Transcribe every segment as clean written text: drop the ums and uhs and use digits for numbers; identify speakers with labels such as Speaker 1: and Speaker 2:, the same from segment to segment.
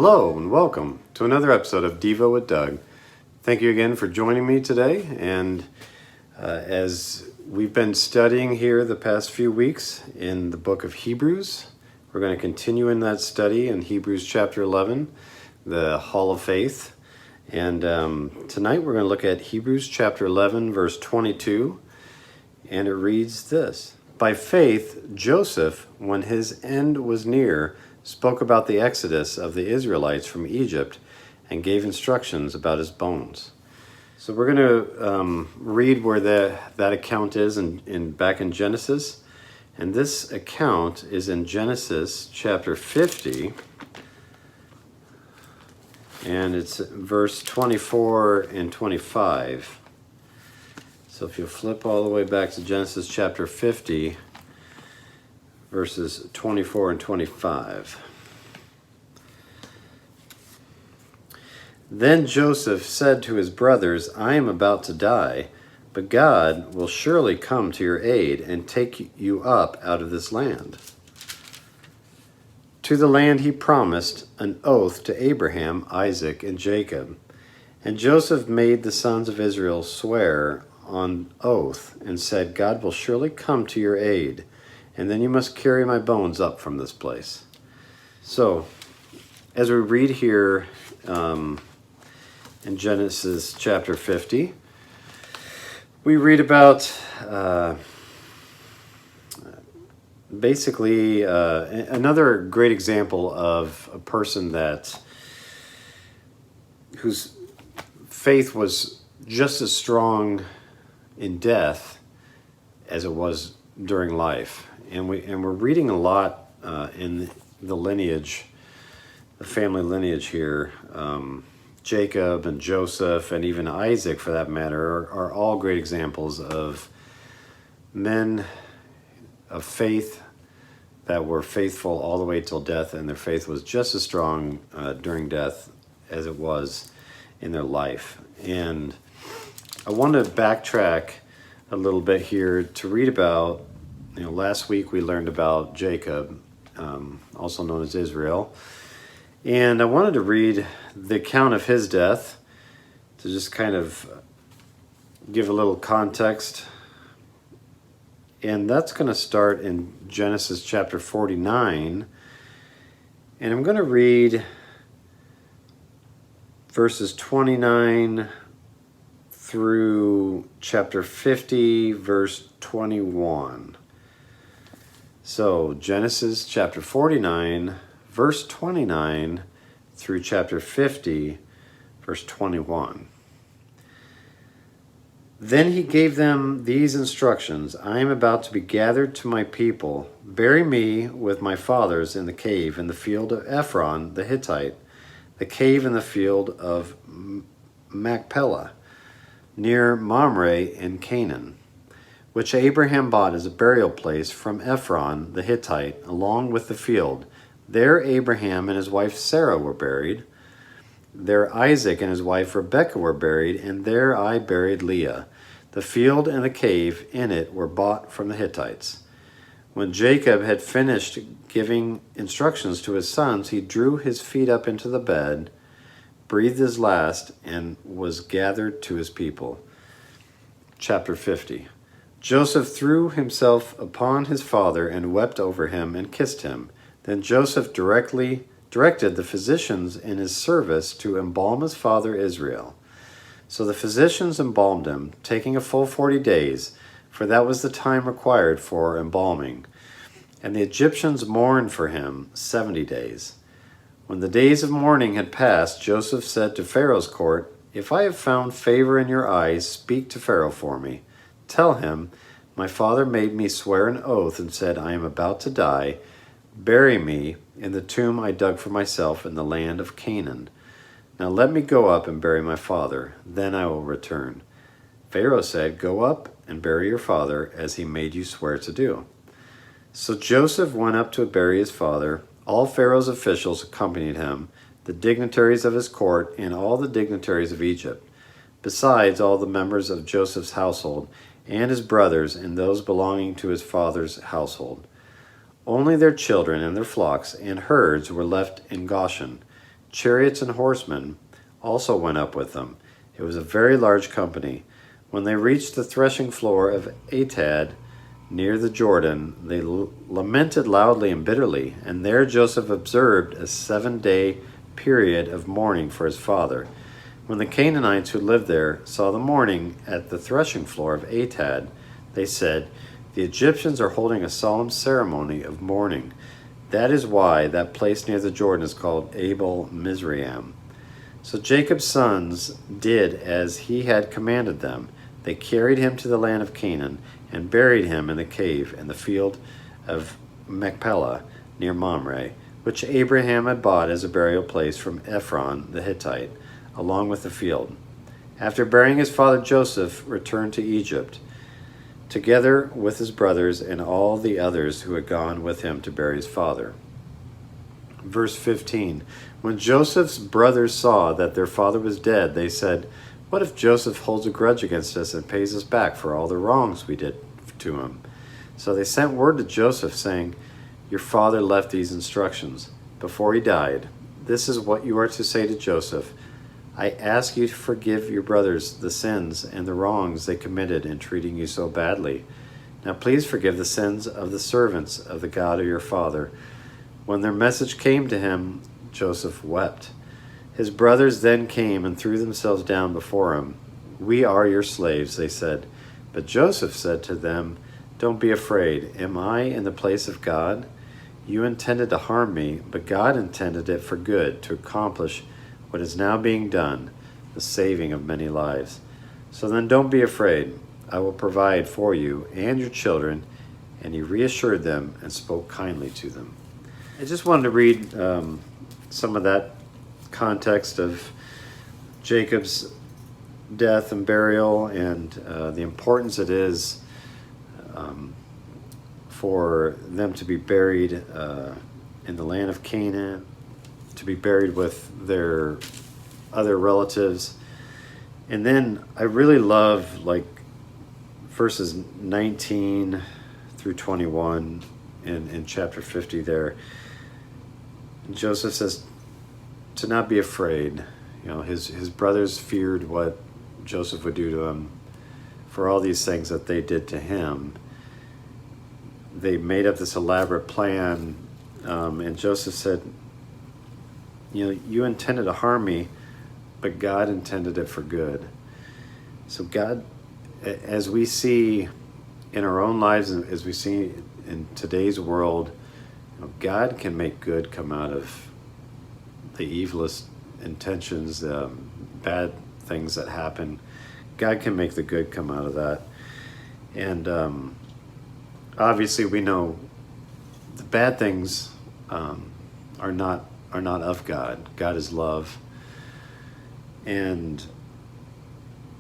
Speaker 1: Hello and welcome to another episode of Devo with Doug. Thank you again for joining me today. And as we've been studying here the past few weeks in the book of Hebrews, we're going to continue in that study in Hebrews chapter 11, the Hall of Faith. And tonight we're going to look at Hebrews chapter 11, verse 22. And it reads this: By faith, Joseph, when his end was near, spoke about the exodus of the Israelites from Egypt and gave instructions about his bones. So we're going to read where that account is back in Genesis. And this account is in Genesis chapter 50. And it's verse 24 and 25. So if you flip all the way back to Genesis chapter 50, verses 24 and 25. Then Joseph said to his brothers, I am about to die, but God will surely come to your aid and take you up out of this land, to the land he promised an oath to Abraham, Isaac, and Jacob. And Joseph made the sons of Israel swear on oath and said, God will surely come to your aid, and then you must carry my bones up from this place. So, as we read here in Genesis chapter 50, we read about basically another great example of a person whose faith was just as strong in death as it was during life. And we're reading a lot in the lineage, the family lineage here. Jacob and Joseph and even Isaac, for that matter, are all great examples of men of faith that were faithful all the way till death, and their faith was just as strong during death as it was in their life. And I want to backtrack a little bit here to read about, last week we learned about Jacob, also known as Israel. And I wanted to read the account of his death to just kind of give a little context. And that's going to start in Genesis chapter 49. And I'm going to read verses 29 through chapter 50, verse 21. So Genesis chapter 49, verse 29 through chapter 50, verse 21. Then he gave them these instructions: I am about to be gathered to my people. Bury me with my fathers in the cave in the field of Ephron the Hittite, the cave in the field of Machpelah, near Mamre in Canaan, which Abraham bought as a burial place from Ephron the Hittite, along with the field. There Abraham and his wife Sarah were buried. There Isaac and his wife Rebekah were buried, and there I buried Leah. The field and the cave in it were bought from the Hittites. When Jacob had finished giving instructions to his sons, he drew his feet up into the bed, breathed his last, and was gathered to his people. Chapter 50. Joseph threw himself upon his father and wept over him and kissed him. Then Joseph directed the physicians in his service to embalm his father Israel. So the physicians embalmed him, taking a full 40 days, for that was the time required for embalming. And the Egyptians mourned for him 70 days. When the days of mourning had passed, Joseph said to Pharaoh's court, If I have found favor in your eyes, speak to Pharaoh for me. Tell him, my father made me swear an oath and said, I am about to die. Bury me in the tomb I dug for myself in the land of Canaan. Now let me go up and bury my father, then I will return. Pharaoh said, Go up and bury your father, as he made you swear to do. So Joseph went up to bury his father. All Pharaoh's officials accompanied him, the dignitaries of his court, and all the dignitaries of Egypt, besides all the members of Joseph's household, and his brothers, and those belonging to his father's household. Only their children and their flocks and herds were left in Goshen, Chariots and horsemen also went up with them. It was a very large company. When they reached the threshing floor of Atad, near the Jordan, they lamented loudly and bitterly, and there Joseph observed a 7-day period of mourning for his father. When the Canaanites who lived there saw the mourning at the threshing floor of Atad, they said, "The Egyptians are holding a solemn ceremony of mourning." That is why that place near the Jordan is called Abel Mizraim. So Jacob's sons did as he had commanded them. They carried him to the land of Canaan and buried him in the cave in the field of Machpelah near Mamre, which Abraham had bought as a burial place from Ephron the Hittite, along with the field. After burying his father, Joseph returned to Egypt, together with his brothers and all the others who had gone with him to bury his father. Verse 15, when Joseph's brothers saw that their father was dead, they said, "What if Joseph holds a grudge against us and pays us back for all the wrongs we did to him?" So they sent word to Joseph saying, "Your father left these instructions before he died. This is what you are to say to Joseph. I ask you to forgive your brothers the sins and the wrongs they committed in treating you so badly. Now please forgive the sins of the servants of the God of your father." When their message came to him, Joseph wept. His brothers then came and threw themselves down before him. "We are your slaves," they said. But Joseph said to them, "Don't be afraid. Am I in the place of God? You intended to harm me, but God intended it for good, to accomplish what is now being done, the saving of many lives. So then don't be afraid. I will provide for you and your children." And he reassured them and spoke kindly to them. I just wanted to read some of that context of Jacob's death and burial, and the importance it is for them to be buried in the land of Canaan, to be buried with their other relatives. And then I really love like verses 19 through 21 in chapter 50 there. Joseph says to not be afraid. You know, his brothers feared what Joseph would do to him for all these things that they did to him. They made up this elaborate plan, and Joseph said, "You know, you intended to harm me, but God intended it for good." So God, as we see in our own lives, and as we see in today's world, you know, God can make good come out of the evilest intentions, bad things that happen. God can make the good come out of that. And obviously we know the bad things are not of God. God is love.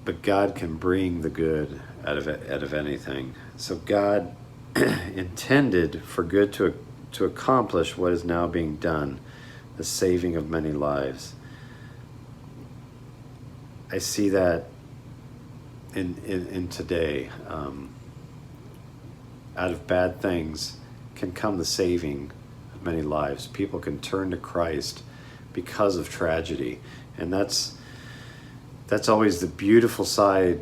Speaker 1: But God can bring the good out of anything. So God intended for good to accomplish what is now being done, the saving of many lives. I see that in today. Out of bad things can come the saving of many lives. People can turn to Christ because of tragedy, and that's always the beautiful side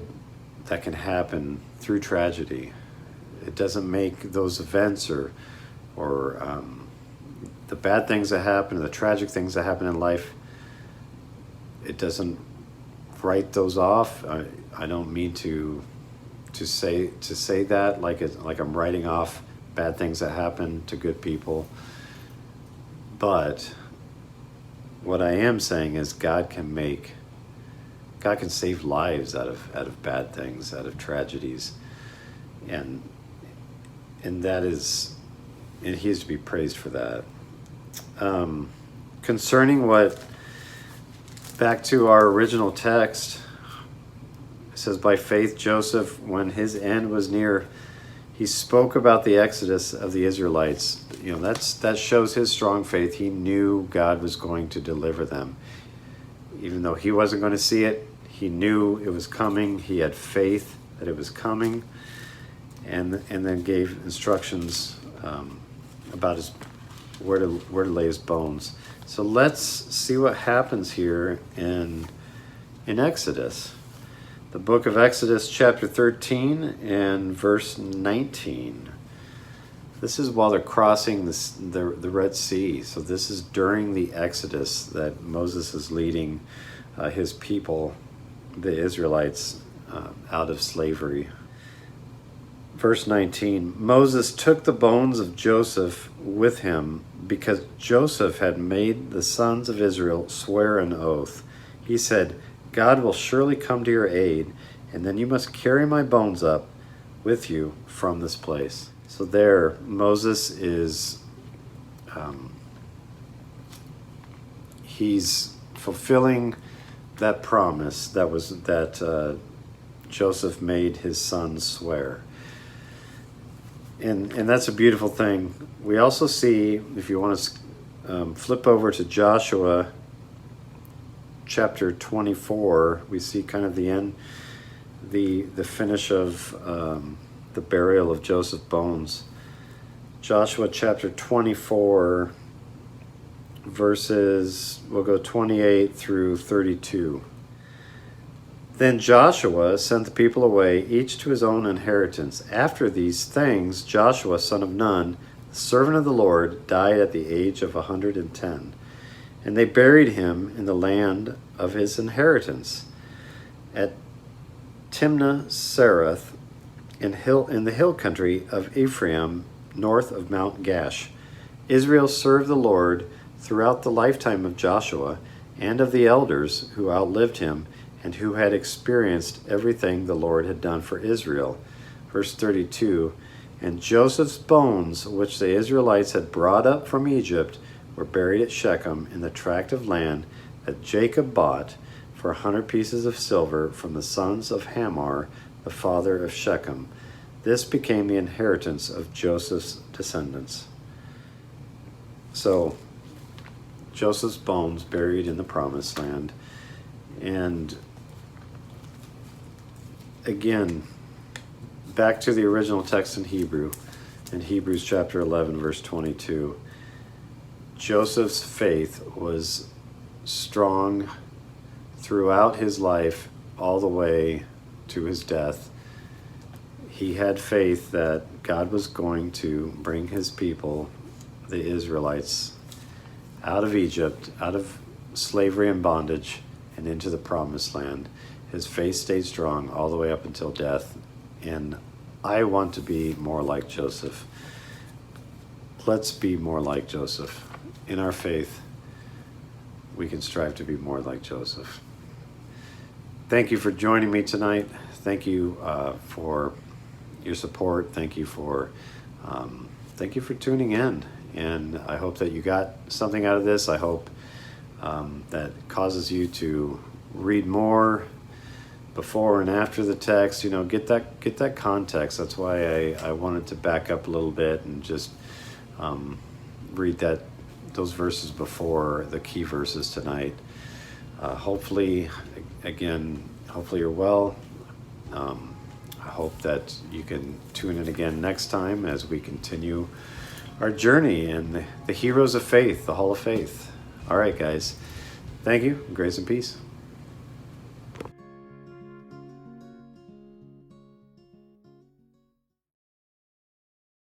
Speaker 1: that can happen through tragedy. It doesn't make those events or the bad things that happen, the tragic things that happen in life, it doesn't write those off. I don't mean to say that like I'm writing off bad things that happen to good people. But what I am saying is God can save lives out of bad things, out of tragedies, and that is, and he is to be praised for that. Concerning back to our original text, it says, by faith Joseph, when his end was near, he spoke about the exodus of the Israelites. You know, that shows his strong faith. He knew God was going to deliver them. Even though he wasn't going to see it, he knew it was coming. He had faith that it was coming, and then gave instructions about where to lay his bones. So let's see what happens here in Exodus. The book of Exodus, chapter 13 and verse 19. This is while they're crossing the Red Sea. So this is during the Exodus that Moses is leading his people, the Israelites, out of slavery. Verse 19, Moses took the bones of Joseph with him because Joseph had made the sons of Israel swear an oath. He said, God will surely come to your aid, and then you must carry my bones up with you from this place. So there, Moses is, he's fulfilling that promise that Joseph made his sons swear. And that's a beautiful thing. We also see, if you want to flip over to Joshua chapter 24, we see kind of the end, the finish of the burial of Joseph's bones. Joshua chapter 24, verses, we'll go 28 through 32. Then Joshua sent the people away, each to his own inheritance. After these things, Joshua, son of Nun, the servant of the Lord, died at the age of 110. And they buried him in the land of his inheritance, at Timnath-Sereth, in the hill country of Ephraim, north of Mount Gash. Israel served the Lord throughout the lifetime of Joshua and of the elders who outlived him, and who had experienced everything the Lord had done for Israel. Verse 32, and Joseph's bones, which the Israelites had brought up from Egypt, were buried at Shechem in the tract of land that Jacob bought for 100 pieces of silver from the sons of Hamor, the father of Shechem. This became the inheritance of Joseph's descendants. So, Joseph's bones buried in the promised land. And again, back to the original text in Hebrew, in Hebrews chapter 11, verse 22. Joseph's faith was strong throughout his life, all the way to his death. He had faith that God was going to bring his people, the Israelites, out of Egypt, out of slavery and bondage, and into the promised land. His faith stayed strong all the way up until death. And I want to be more like Joseph. Let's be more like Joseph. In our faith, we can strive to be more like Joseph. Thank you for joining me tonight. Thank you for your support. Thank you for tuning in. And I hope that you got something out of this. I hope that causes you to read more before and after the text. You know, get that context. That's why I wanted to back up a little bit and just read those verses before the key verses tonight. Hopefully you're well. I hope that you can tune in again next time as we continue our journey in the heroes of faith, the Hall of Faith. All right, guys. Thank you. Grace and peace.